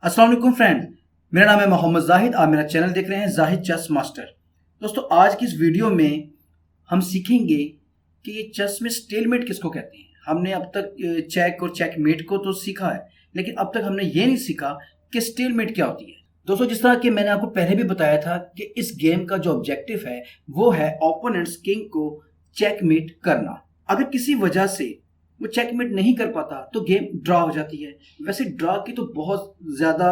अस्सलाम वालेकुम फ्रेंड, मेरा नाम है मोहम्मद जाहिद। आप मेरा चैनल देख रहे हैं जाहिद चेस मास्टर। दोस्तों, आज की इस वीडियो में हम सीखेंगे कि ये चेस में स्टेलमेट किसको कहते हैं। हमने अब तक चेक और चेकमेट को तो सीखा है, लेकिन अब तक हमने ये नहीं सीखा कि स्टेलमेट क्या होती है। दोस्तों, जिस तरह कि मैंने आपको पहले भी बताया था कि इस गेम का जो ऑब्जेक्टिव है वो है ओपोनेंट्स किंग को चेकमेट करना। अगर किसी वजह से वो चेकमेट नहीं कर पाता तो गेम ड्रॉ हो जाती है। वैसे ड्रॉ की तो बहुत ज़्यादा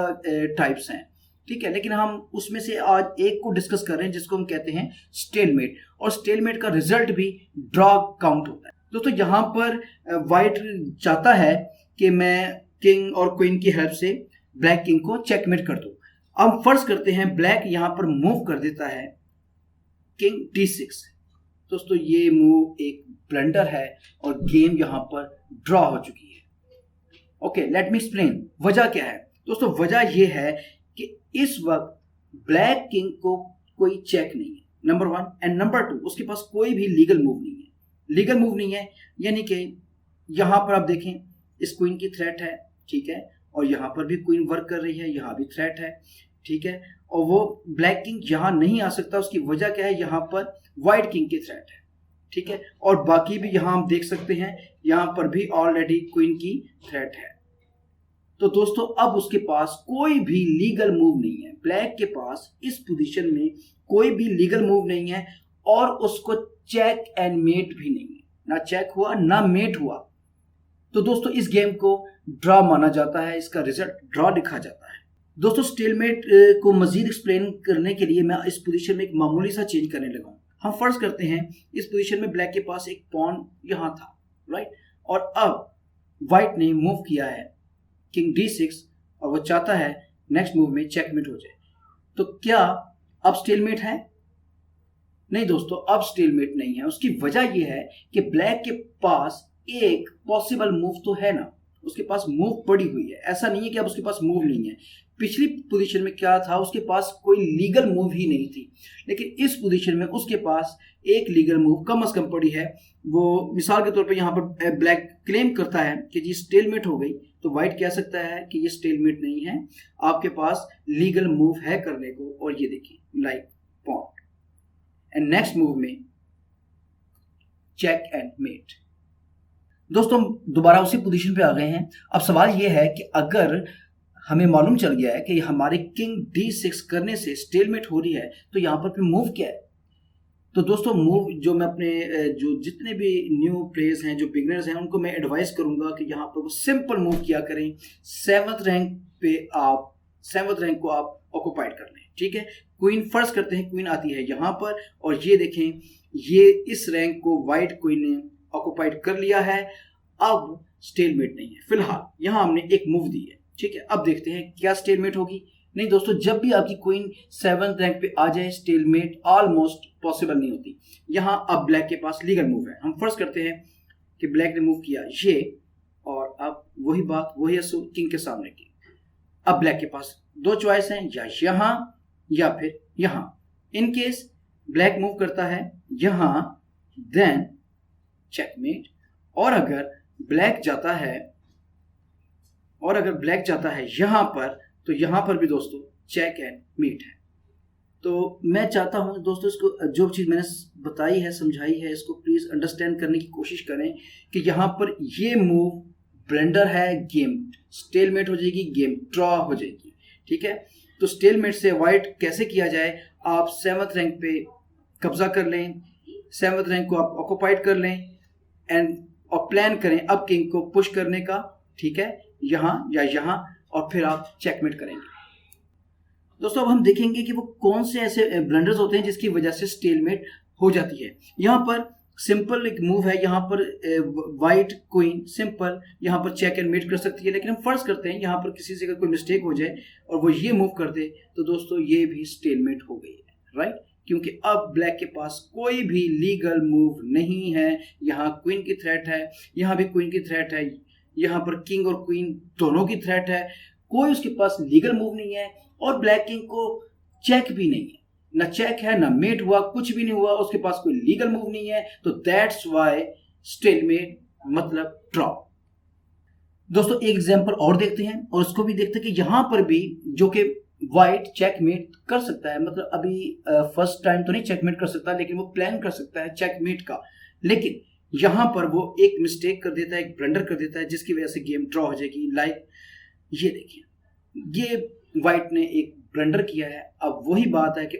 टाइप्स हैं, ठीक है, लेकिन हम उसमें से आज एक को डिस्कस कर रहे हैं जिसको हम कहते हैं स्टेलमेट। और स्टेलमेट का रिजल्ट भी ड्रॉ काउंट होता है। दोस्तों, यहाँ पर वाइट चाहता है कि मैं किंग और क्वीन की हेल्प से ब्लैक किंग को चेकमेट कर दूं। अब फर्ज करते हैं ब्लैक यहाँ पर मूव कर देता है किंग d6। दोस्तों, ये मूव एक ब्लंडर है और गेम यहां पर ड्रॉ हो चुकी है। ओके, लेट मी एक्सप्लेन वजह क्या है। दोस्तों, वजह ये है कि इस वक्त ब्लैक किंग को कोई चेक नहीं है, नंबर 1, एंड नंबर 2, उसके पास कोई भी लीगल मूव नहीं है। लीगल मूव नहीं है यानी कि यहां पर आप देखें इस क्वीन की थ्रेट है, ठीक है, और यहां पर भी क्वीन वर्क कर रही है, यहां भी थ्रेट है, ठीक है, और वो ब्लैक किंग यहां नहीं आ सकता। उसकी वजह क्या है, यहां पर व्हाइट किंग की थ्रेट है, ठीक है, और बाकी भी यहां हम देख सकते हैं, यहां पर भी ऑलरेडी क्वीन की थ्रेट है। तो दोस्तों, अब उसके पास कोई भी लीगल मूव नहीं है। ब्लैक के पास इस पोजीशन में कोई भी लीगल मूव नहीं है और उसको चेक एंड मेट भी नहीं है, ना चेक हुआ ना मेट हुआ। तो दोस्तों, इस गेम को ड्रॉ माना जाता है, इसका रिजल्ट ड्रॉ लिखा जाता है। दोस्तों, स्टेलमेट को मजीद एक्सप्लेन करने के लिए मैं इस पोजीशन में एक मामूली सा चेंज करने लगा हूं। हम फर्ज करते हैं इस पोजीशन में ब्लैक के पास एक पॉन यहां था, राइट, और अब व्हाइट ने मूव किया है किंग d6 और वो चाहता है नेक्स्ट मूव में चेकमेट हो जाए। तो क्या अब स्टेलमेट है? नहीं दोस्तों, अब स्टेलमेट नहीं है। उसकी वजह यह है कि ब्लैक के पास एक पॉसिबल मूव तो है ना, उसके पास मूव पड़ी हुई है। ऐसा नहीं है कि अब उसके पास मूव नहीं है। पिछली पोजीशन में क्या था, उसके पास कोई लीगल मूव ही नहीं थी, लेकिन इस पोजीशन में उसके पास एक लीगल मूव कम से कम पड़ी है। वो मिसाल के तौर पे यहाँ पर ब्लैक क्लेम करता है कि जी स्टेलमेट हो गई, तो व्हाइट कह सकता है कि ये स्टेलमेट नहीं है, आपके पास लीगल मूव है करने को, और ये देखिए like pawn, and next move में चेक एंड मेट। दोस्तों, दोबारा उसी पोजीशन पे आ गए हैं। अब सवाल ये है कि अगर हमें मालूम चल गया है कि हमारे किंग d6 करने से स्टेलमेट हो रही है, तो यहाँ पर फिर मूव क्या है? तो दोस्तों, मूव जो मैं अपने जो जितने भी न्यू प्लेयर्स हैं, जो बिगनर्स हैं, उनको मैं एडवाइस करूंगा कि यहाँ पर वो सिंपल मूव किया करें। 7th रैंक पे आप 7th रैंक को आप ऑक्युपाइड कर लें, ठीक है। क्वीन फर्स्ट करते हैं, क्वीन आती है यहाँ पर, और ये देखें, ये इस रैंक को व्हाइट क्वीन ने ऑक्युपाइड कर लिया है। अब स्टेलमेट नहीं है फिलहाल, यहाँ हमने एक मूव दी है, ठीक है। अब देखते हैं क्या स्टेलमेट होगी। नहीं दोस्तों, जब भी आपकी क्वीन 7th रैंक पे आ जाए, स्टेलमेट ऑलमोस्ट पॉसिबल नहीं होती। यहाँ अब ब्लैक के पास लीगल मूव है। हम फर्स्ट करते हैं कि ब्लैक ने मूव किया ये, और अब वही बात, वही असूल किंग के सामने की। अब ब्लैक के पास दो चॉइस हैं, या यहाँ या फिर यहाँ। इन केस ब्लैक मूव करता है यहाँ, देन चेकमेट। और अगर ब्लैक जाता है यहां पर, तो यहां पर भी दोस्तों चेक एंड मेट है। तो मैं चाहता हूं दोस्तों, इसको जो चीज मैंने बताई है, समझाई है, इसको प्लीज अंडरस्टैंड करने की कोशिश करें कि यहां पर ये मूव ब्लेंडर है, गेम स्टेलमेट हो जाएगी, गेम ड्रॉ हो जाएगी, ठीक है। तो स्टेलमेट से अवॉइड कैसे किया जाए? आप 7th रैंक पे कब्जा कर लें, 7th रैंक को आप ऑक्युपाइड कर लें, एंड और प्लान करें अब किंग को पुश करने का, ठीक है, यहां या यहां, और फिर आप चेकमेट करेंगे। दोस्तों, अब हम देखेंगे कि वो कौन से ऐसे ब्लंडर्स होते हैं जिसकी वजह से स्टेलमेट हो जाती है। यहां पर सिंपल एक मूव है, यहां पर व्हाइट क्वीन सिंपल यहां पर चेक एंड मेट कर सकती है, लेकिन हम फर्ज करते हैं यहां पर किसी से अगर कोई मिस्टेक हो जाए और वो ये मूव कर दे, तो दोस्तों ये भी स्टेलमेट हो गई है, राइट, क्योंकि अब ब्लैक के पास कोई भी लीगल मूव नहीं है। यहाँ क्वीन की थ्रेट है, यहाँ भी क्वीन की थ्रेट है, यहाँ पर किंग और क्वीन दोनों की थ्रेट है, कोई उसके पास लीगल मूव नहीं है, और ब्लैक किंग को चेक भी नहीं है, ना चेक है ना मेट हुआ, कुछ भी नहीं हुआ, उसके पास कोई लीगल मूव नहीं है। तो दैट्स वाई स्टेलमेट मतलब ड्रॉ। दोस्तों एक एग्जांपल और देखते हैं और उसको भी देखते हैं कि यहाँ पर भी जो कि वाइट चेकमेट कर सकता है, मतलब अभी फर्स्ट टाइम तो नहीं चेकमेट कर सकता, लेकिन वो प्लान कर सकता है चेकमेट का। लेकिन यहाँ पर वो एक मिस्टेक कर देता है, एक ब्लंडर कर देता है, जिसकी वजह से गेम ड्रॉ हो जाएगी। लाइक ये देखिए, ये वाइट ने एक ब्लंडर किया है। अब वही बात है कि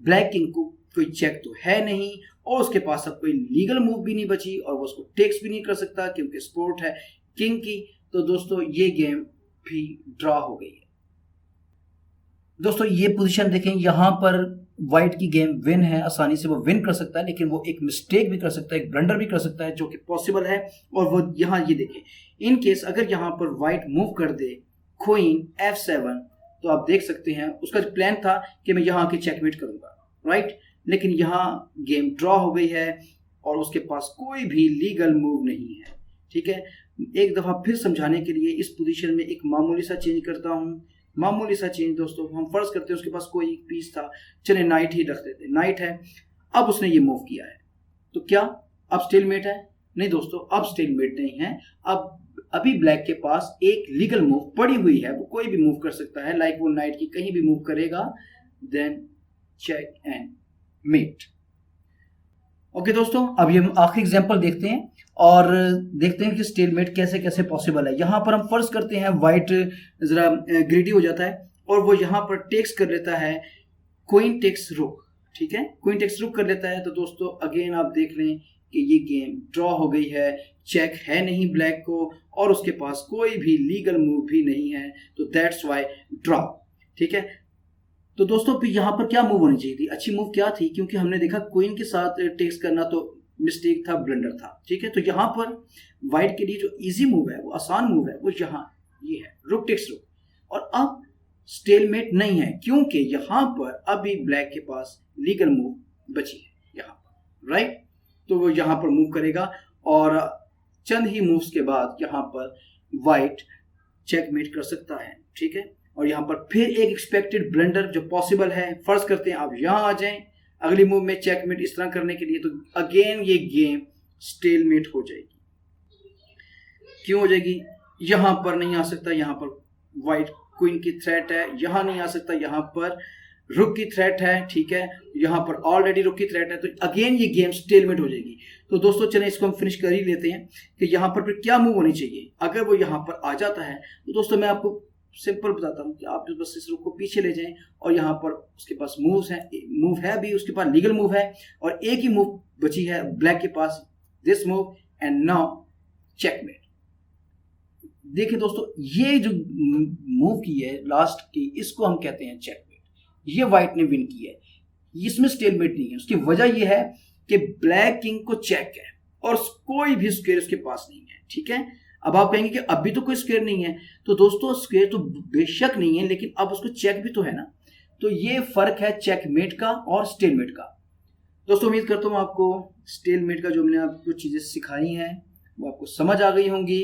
ब्लैक किंग को कोई चेक तो है नहीं और उसके पास अब कोई लीगल मूव भी नहीं बची और वो उसको टेक्स भी नहीं कर सकता क्योंकि स्पोर्ट है किंग की। तो दोस्तों ये गेम भी ड्रॉ हो गई है। दोस्तों ये पोजीशन देखें, यहाँ पर वाइट की गेम विन है, आसानी से वो विन कर सकता है, लेकिन वो एक मिस्टेक भी कर सकता है, एक ब्लंडर भी कर सकता है, जो कि पॉसिबल है। और वो यहाँ ये देखें, इन केस अगर यहाँ पर वाइट मूव कर दे क्वीन F7, तो आप देख सकते हैं उसका जो प्लान था कि मैं यहाँ आके चेकमेट करूंगा, राइट। लेकिन यहाँ गेम ड्रॉ हो गई है और उसके पास कोई भी लीगल मूव नहीं है, ठीक है। एक दफा फिर समझाने के लिए इस पोजीशन में एक मामूली सा चेंज करता हूँ, मामूली सा चेंज। दोस्तों हम फर्ज करते हैं उसके पास कोई एक पीस था, चले नाइट ही रख देते, नाइट है। अब उसने ये मूव किया है तो क्या अब स्टेलमेट है? नहीं दोस्तों, अब स्टेलमेट नहीं है। अब अभी ब्लैक के पास एक लीगल मूव पड़ी हुई है, वो कोई भी मूव कर सकता है। लाइक वो नाइट की कहीं भी मूव करेगा, then check and mate. Okay दोस्तों, अब ये हम आखिरी एग्जांपल देखते हैं और देखते हैं कि स्टेलमेट कैसे कैसे पॉसिबल है। यहाँ पर हम फर्ज करते हैं वाइट जरा ग्रीडी हो जाता है और वो यहाँ पर टेक्स कर लेता है क्वीन टेक्स रुक, ठीक है, क्वीन टेक्स रुक कर लेता है। तो दोस्तों अगेन आप देख लें कि ये गेम ड्रॉ हो गई है, चेक है नहीं ब्लैक को और उसके पास कोई भी लीगल मूव भी नहीं है, तो दैट्स वाई ड्रॉ, ठीक है। तो दोस्तों फिर यहाँ पर क्या मूव होनी चाहिए थी? अच्छी मूव क्या थी? क्योंकि हमने देखा क्वीन के साथ टेक्स करना तो मिस्टेक था, ब्लंडर था, ठीक है। तो यहाँ पर वाइट के लिए जो इजी मूव है, वो आसान मूव है, वो यहाँ ये है रुक टेक्स रुक। और अब स्टेलमेट नहीं है क्योंकि यहाँ पर अभी ब्लैक के पास लीगल मूव बची है यहाँ पर, राइट। तो वो यहाँ पर मूव करेगा और चंद ही मूव्स के बाद यहाँ पर वाइट चेकमेट कर सकता है, ठीक है। और यहाँ पर फिर एक एक्सपेक्टेड ब्लंडर जो पॉसिबल है, फर्ज करते हैं आप यहाँ आ जाएं अगली मूव में चेकमेट इस तरह करने के लिए, तो अगेन ये गेम स्टेलमेट हो जाएगी। क्यों हो जाएगी? यहाँ पर नहीं आ सकता, यहाँ पर वाइट क्वीन की थ्रेट है, यहाँ नहीं आ सकता, यहाँ पर रुक की थ्रेट है, ठीक है, यहाँ पर ऑलरेडी रुक की थ्रेट है, तो अगेन ये गेम स्टेलमेट हो जाएगी। तो दोस्तों चलें इसको हम फिनिश कर ही लेते हैं कि यहाँ पर फिर क्या मूव होनी चाहिए। अगर वो यहाँ पर आ जाता है तो दोस्तों मैं आपको सिंपल बताता हूँ कि आप बस इस रुक को पीछे ले जाएं और यहाँ पर उसके पास मूव है अभी उसके पास लीगल मूव है और एक ही मूव बची है ब्लैक के पास, this move and now checkmate. देखिए दोस्तों ये जो मूव की है लास्ट की, इसको हम कहते हैं चेकमेट। ये वाइट ने विन की है, इसमें स्टेलमेट नहीं है। उसकी वजह यह है कि ब्लैक किंग को चेक है और कोई भी स्क्वायर उसके पास नहीं है, ठीक है। अब आप कहेंगे कि अभी तो कोई स्क्वायर नहीं है, तो दोस्तों स्क्वायर तो बेशक नहीं है, लेकिन अब उसको चेक भी तो है ना। तो ये फर्क है चेकमेट का और स्टेलमेट का। दोस्तों उम्मीद करता हूँ आपको स्टेलमेट का जो मैंने आपको चीजें सिखाई हैं वो आपको समझ आ गई होंगी।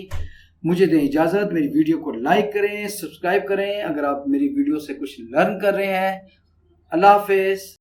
मुझे दें इजाजत, मेरी वीडियो को लाइक करें, सब्सक्राइब करें अगर आप मेरी वीडियो से कुछ लर्न कर रहे हैं। अल्लाह हाफिज।